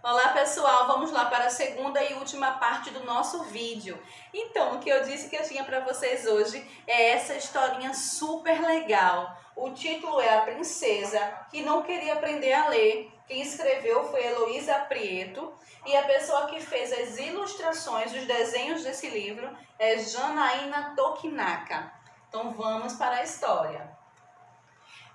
Olá pessoal, vamos lá para a segunda e última parte do nosso vídeo. Então, o que eu disse que eu tinha para vocês hoje é essa historinha super legal. O título é A Princesa que não queria aprender a ler. Quem escreveu foi Heloísa Prieto e a pessoa que fez as ilustrações, os desenhos desse livro é Janaína Tokinaka. Então vamos para a história.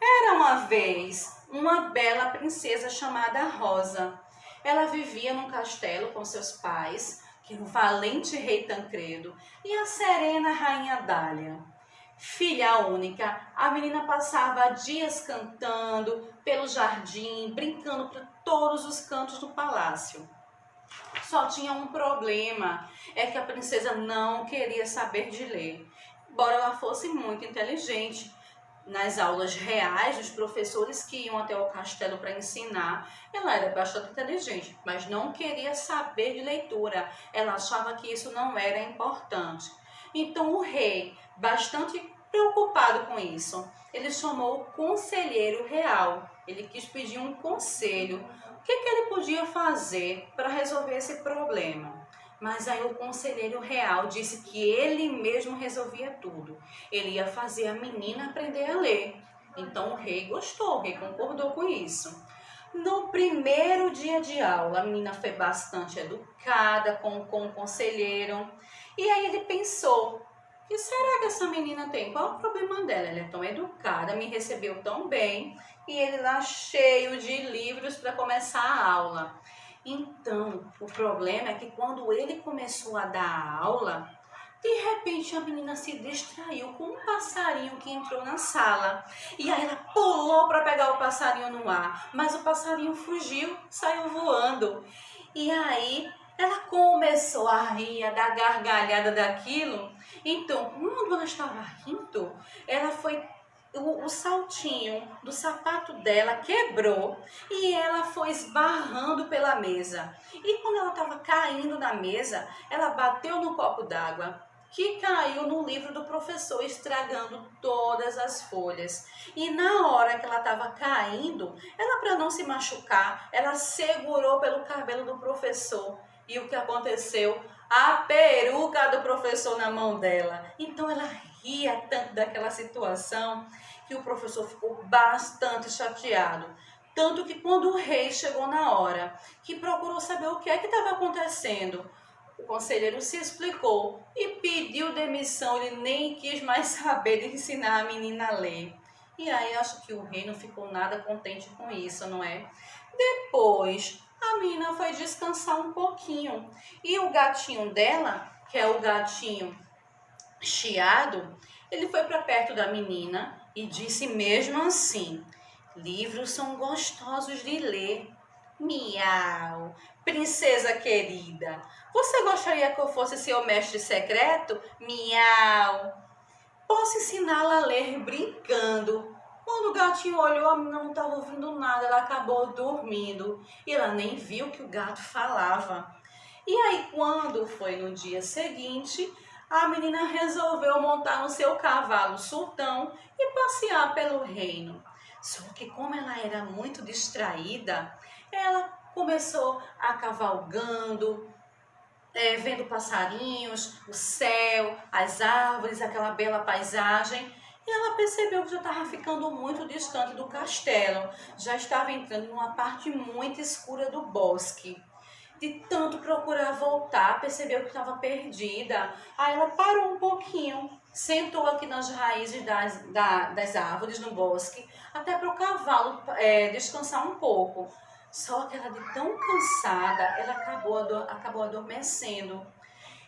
Era uma vez uma bela princesa chamada Rosa. Ela vivia num castelo com seus pais, que era o valente rei Tancredo, e a serena rainha Dália. Filha única, a menina passava dias cantando pelo jardim, brincando por todos os cantos do palácio. Só tinha um problema, é que a princesa não queria saber de ler, embora ela fosse muito inteligente. Nas aulas reais, os professores que iam até o castelo para ensinar, ela era bastante inteligente, mas não queria saber de leitura. Ela achava que isso não era importante. Então o rei, bastante preocupado com isso, ele chamou o conselheiro real. Ele quis pedir um conselho. O que ele podia fazer para resolver esse problema? Mas aí o conselheiro real disse que ele mesmo resolvia tudo. Ele ia fazer a menina aprender a ler. Então o rei gostou, o rei concordou com isso. No primeiro dia de aula, a menina foi bastante educada com o conselheiro. E aí ele pensou, o que será que essa menina tem? Qual é o problema dela? Ela é tão educada, me recebeu tão bem. E ele lá cheio de livros para começar a aula. Então, o problema é que quando ele começou a dar a aula, de repente a menina se distraiu com um passarinho que entrou na sala. E aí ela pulou para pegar o passarinho no ar, mas o passarinho fugiu, saiu voando. E aí ela começou a rir, a dar gargalhada daquilo. Então, quando ela estava rindo, ela foi o saltinho do sapato dela quebrou e ela foi esbarrando pela mesa. E quando ela estava caindo na mesa, ela bateu no copo d'água que caiu no livro do professor, estragando todas as folhas. E na hora que ela estava caindo, ela, para não se machucar, ela segurou pelo cabelo do professor. E o que aconteceu? A peruca do professor na mão dela. Então ela ria tanto daquela situação que o professor ficou bastante chateado. Tanto que quando o rei chegou na hora, que procurou saber o que é que estava acontecendo, o conselheiro se explicou e pediu demissão. Ele nem quis mais saber de ensinar a menina a ler. E aí acho que o rei não ficou nada contente com isso, não é? Depois, a menina foi descansar um pouquinho. E o gatinho dela, que é o gatinho Chiado, ele foi para perto da menina e disse mesmo assim: livros são gostosos de ler. Miau, princesa querida, você gostaria que eu fosse seu mestre secreto? Miau, posso ensiná-la a ler brincando. Quando o gatinho olhou, a menina não estava ouvindo nada, ela acabou dormindo e ela nem viu que o gato falava. E aí, quando foi no dia seguinte, a menina resolveu montar no seu cavalo sultão e passear pelo reino. Só que como ela era muito distraída, ela começou a cavalgando, vendo passarinhos, o céu, as árvores, aquela bela paisagem. E ela percebeu que já estava ficando muito distante do castelo, já estava entrando em uma parte muito escura do bosque. De tanto procurar voltar, percebeu que estava perdida. Aí ela parou um pouquinho, sentou aqui nas raízes das árvores no bosque, até para o cavalo descansar um pouco. Só que ela, de tão cansada, ela acabou adormecendo.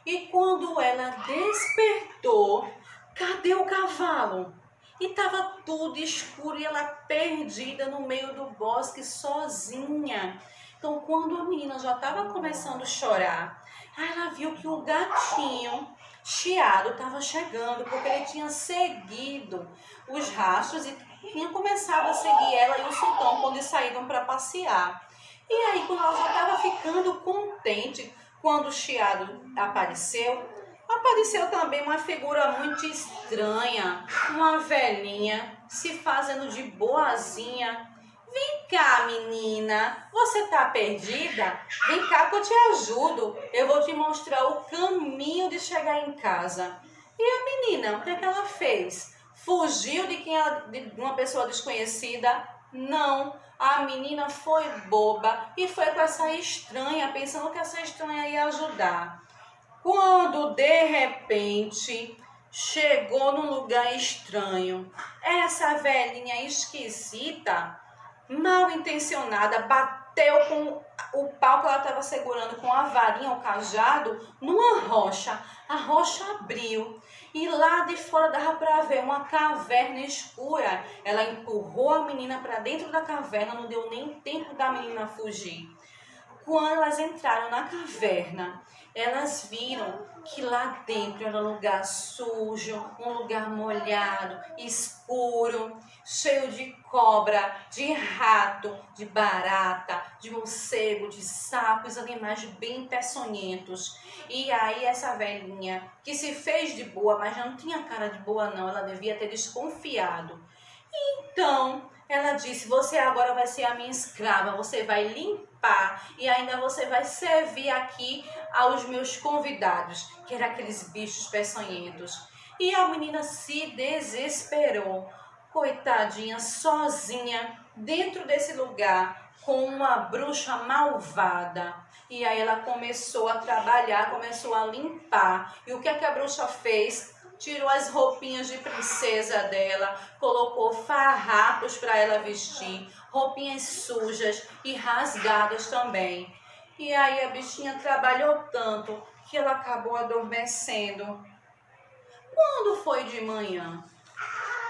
E quando ela despertou, cadê o cavalo? E estava tudo escuro e ela perdida no meio do bosque, sozinha. Então, quando a menina já estava começando a chorar, aí ela viu que o gatinho Chiado estava chegando, porque ele tinha seguido os rastros e tinha começado a seguir ela e o sultão quando eles saíram para passear. E aí, quando ela já estava ficando contente, quando o Chiado apareceu também uma figura muito estranha, uma velhinha, se fazendo de boazinha. Vem cá, menina, você tá perdida? Vem cá que eu te ajudo. Eu vou te mostrar o caminho de chegar em casa. E a menina, o que é que ela fez? Fugiu de uma pessoa desconhecida? Não. A menina foi boba e foi com essa estranha, pensando que essa estranha ia ajudar. Quando de repente chegou num lugar estranho, essa velhinha esquisita, mal intencionada, bateu com o pau que ela estava segurando com a varinha, o cajado, numa rocha. A rocha abriu e lá de fora dava para ver uma caverna escura. Ela empurrou a menina para dentro da caverna, não deu nem tempo da menina fugir. Quando elas entraram na caverna, elas viram que lá dentro era um lugar sujo, um lugar molhado, escuro, cheio de cobra, de rato, de barata, de morcego, de sapos, animais bem peçonhentos. E aí essa velhinha, que se fez de boa, mas não tinha cara de boa não, ela devia ter desconfiado. Então, ela disse, você agora vai ser a minha escrava, você vai limpar e ainda você vai servir aqui aos meus convidados, que eram aqueles bichos peçonhentos. E a menina se desesperou, coitadinha, sozinha, dentro desse lugar, com uma bruxa malvada. E aí ela começou a trabalhar, começou a limpar. E o que é que a bruxa fez? Tirou as roupinhas de princesa dela, colocou farrapos para ela vestir, roupinhas sujas e rasgadas também. E aí a bichinha trabalhou tanto que ela acabou adormecendo. Quando foi de manhã,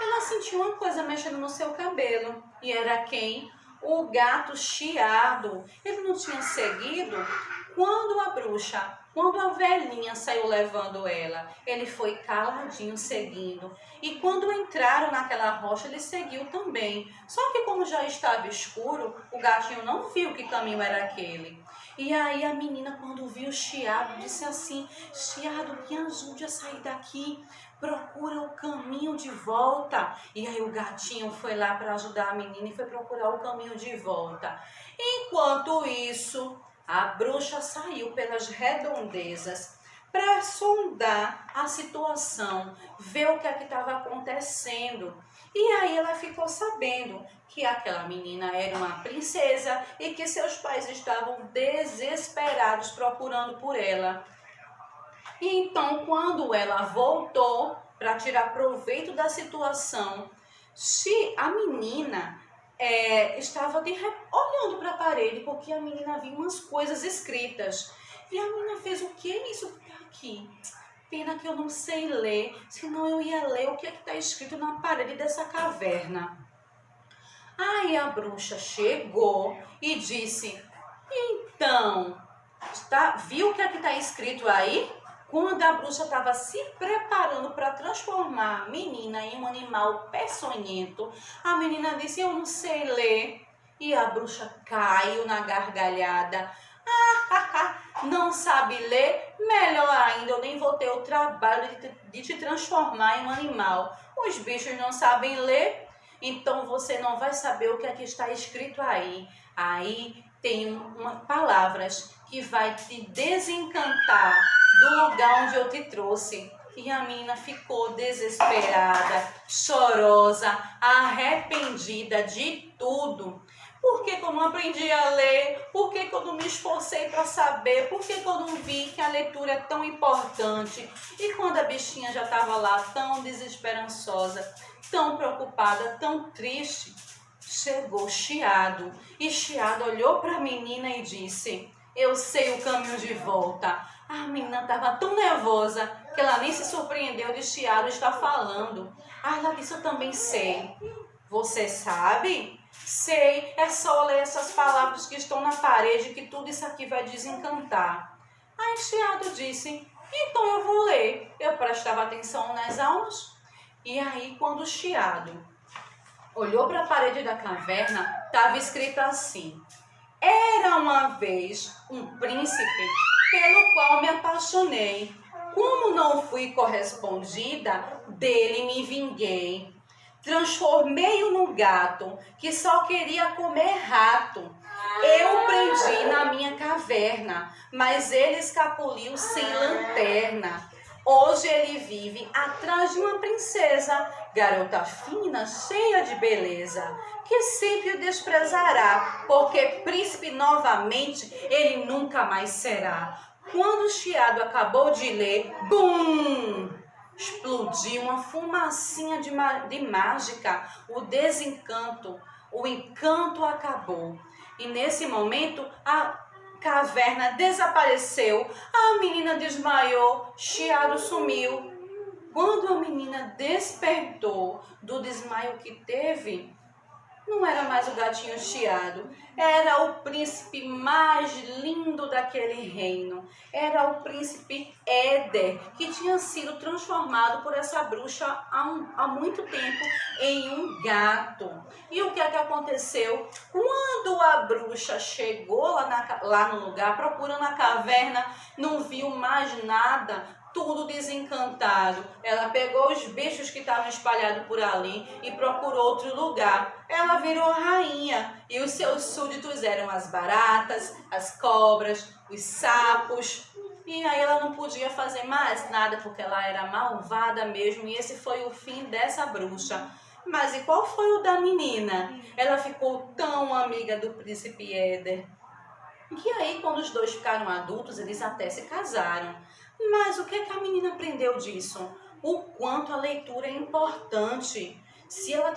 ela sentiu uma coisa mexendo no seu cabelo. E era quem? O gato Chiado. Ele não tinha seguido quando a velhinha saiu levando ela. Ele foi caladinho seguindo. E quando entraram naquela rocha, ele seguiu também. Só que como já estava escuro, o gatinho não viu que caminho era aquele. E aí a menina, quando viu o Chiado, disse assim, Chiado, me ajude a sair daqui. Procura o caminho de volta. E aí o gatinho foi lá para ajudar a menina e foi procurar o caminho de volta. Enquanto isso, a bruxa saiu pelas redondezas para sondar a situação, ver o que estava acontecendo. E aí ela ficou sabendo que aquela menina era uma princesa e que seus pais estavam desesperados procurando por ela. E então, quando ela voltou para tirar proveito da situação, se a menina estava olhando para a parede, porque a menina viu umas coisas escritas. E a menina fez, o que é isso que está aqui? Pena que eu não sei ler, senão eu ia ler o que está escrito na parede dessa caverna. Aí a bruxa chegou e disse, então, viu o que está escrito aí? Quando a bruxa estava se preparando para transformar a menina em um animal peçonhento, a menina disse, eu não sei ler. E a bruxa caiu na gargalhada. Não sabe ler? Melhor ainda, eu nem vou ter o trabalho de te transformar em um animal. Os bichos não sabem ler, então você não vai saber o que é que está escrito aí. Aí tem palavras que vai te desencantar do lugar onde eu te trouxe. E a menina ficou desesperada, chorosa, arrependida de tudo. Por que eu não aprendi a ler? Por que eu não me esforcei para saber? Por que eu não vi que a leitura é tão importante? E quando a bichinha já estava lá tão desesperançosa, tão preocupada, tão triste, chegou Chiado. E Chiado olhou para a menina e disse, eu sei o caminho de volta. A menina estava tão nervosa que ela nem se surpreendeu de Chiado estar falando. Ela disse, eu também sei. Você sabe? Sei, é só ler essas palavras que estão na parede que tudo isso aqui vai desencantar. Aí Chiado disse, então eu vou ler. Eu prestava atenção nas aulas. E aí quando Chiado olhou para a parede da caverna, estava escrito assim, era uma vez um príncipe pelo qual me apaixonei. Como não fui correspondida, dele me vinguei. Transformei-o num gato que só queria comer rato. Eu o prendi na minha caverna, mas ele escapuliu sem lanterna. Hoje ele vive atrás de uma princesa, garota fina, cheia de beleza, que sempre o desprezará, porque príncipe novamente ele nunca mais será. Quando o chiado acabou de ler, bum! Explodiu uma fumacinha de mágica, o desencanto, o encanto acabou. E nesse momento a caverna desapareceu, a menina desmaiou, chiado sumiu. Quando a menina despertou do desmaio que teve, não era mais o gatinho chiado, era o príncipe mais lindo daquele reino. Era o príncipe Éder, que tinha sido transformado por essa bruxa há muito tempo em um gato. E o que é que aconteceu? Quando a bruxa chegou lá no lugar, procurando a caverna, não viu mais nada, tudo desencantado. Ela pegou os bichos que estavam espalhados por ali e procurou outro lugar. Ela virou rainha e os seus súditos eram as baratas, as cobras, os sapos. E aí ela não podia fazer mais nada porque ela era malvada mesmo, e esse foi o fim dessa bruxa. Mas e qual foi o da menina? Ela ficou tão amiga do príncipe Éder. E aí, quando os dois ficaram adultos, eles até se casaram. Mas o que é que a menina aprendeu disso? O quanto a leitura é importante. Se ela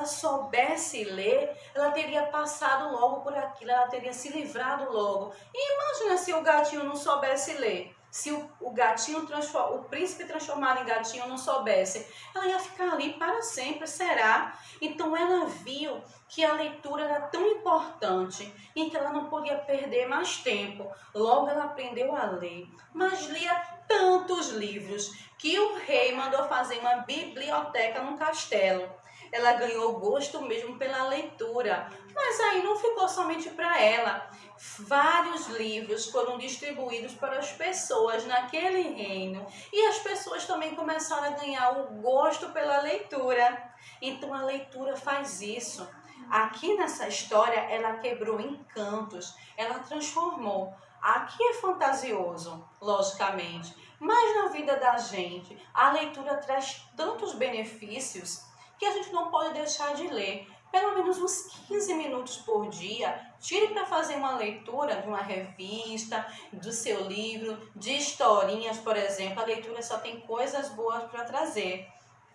soubesse ler, ela teria passado logo por aquilo, ela teria se livrado logo. E imagina se o gatinho não soubesse ler. Se o gatinho, o príncipe transformado em gatinho não soubesse, ela ia ficar ali para sempre, será? Então ela viu que a leitura era tão importante e que ela não podia perder mais tempo. Logo ela aprendeu a ler, mas lia tantos livros que o rei mandou fazer uma biblioteca no castelo. Ela ganhou gosto mesmo pela leitura, mas aí não ficou somente para ela. Vários livros foram distribuídos para as pessoas naquele reino e as pessoas também começaram a ganhar o gosto pela leitura. Então a leitura faz isso. Aqui nessa história ela quebrou encantos, ela transformou. Aqui é fantasioso, logicamente, mas na vida da gente a leitura traz tantos benefícios que a gente não pode deixar de ler. Pelo menos uns 15 minutos por dia, tire para fazer uma leitura de uma revista, do seu livro, de historinhas, por exemplo. A leitura só tem coisas boas para trazer.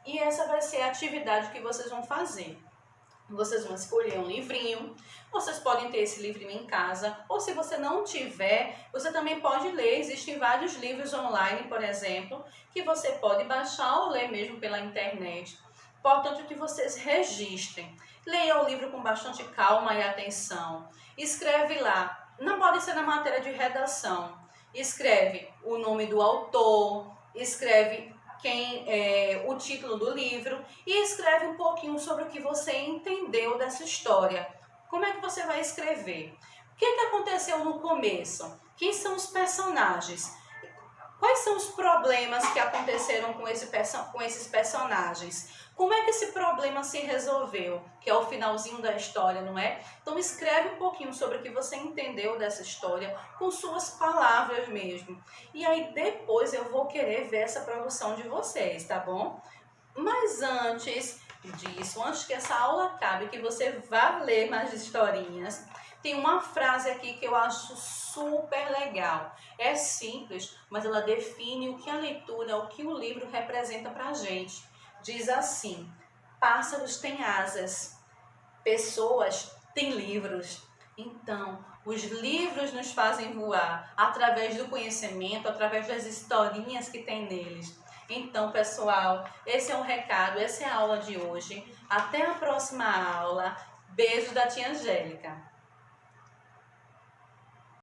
E essa vai ser a atividade que vocês vão fazer. Vocês vão escolher um livrinho, vocês podem ter esse livrinho em casa, ou se você não tiver, você também pode ler. Existem vários livros online, por exemplo, que você pode baixar ou ler mesmo pela internet. Importante que vocês registrem. Leia o livro com bastante calma e atenção. Escreve lá, não pode ser na matéria de redação. Escreve o nome do autor, escreve o título do livro e escreve um pouquinho sobre o que você entendeu dessa história. Como é que você vai escrever? O que aconteceu no começo? Quem são os personagens? Quais são os problemas que aconteceram com esses personagens? Como é que esse problema se resolveu? Que é o finalzinho da história, não é? Então escreve um pouquinho sobre o que você entendeu dessa história, com suas palavras mesmo. E aí depois eu vou querer ver essa produção de vocês, tá bom? Mas antes disso, antes que essa aula acabe, que você vá ler mais historinhas, tem uma frase aqui que eu acho super legal. É simples, mas ela define o que a leitura, o que o livro representa pra gente. Diz assim: pássaros têm asas, pessoas têm livros. Então, os livros nos fazem voar através do conhecimento, através das historinhas que tem neles. Então, pessoal, esse é o recado, essa é a aula de hoje. Até a próxima aula. Beijo da tia Angélica.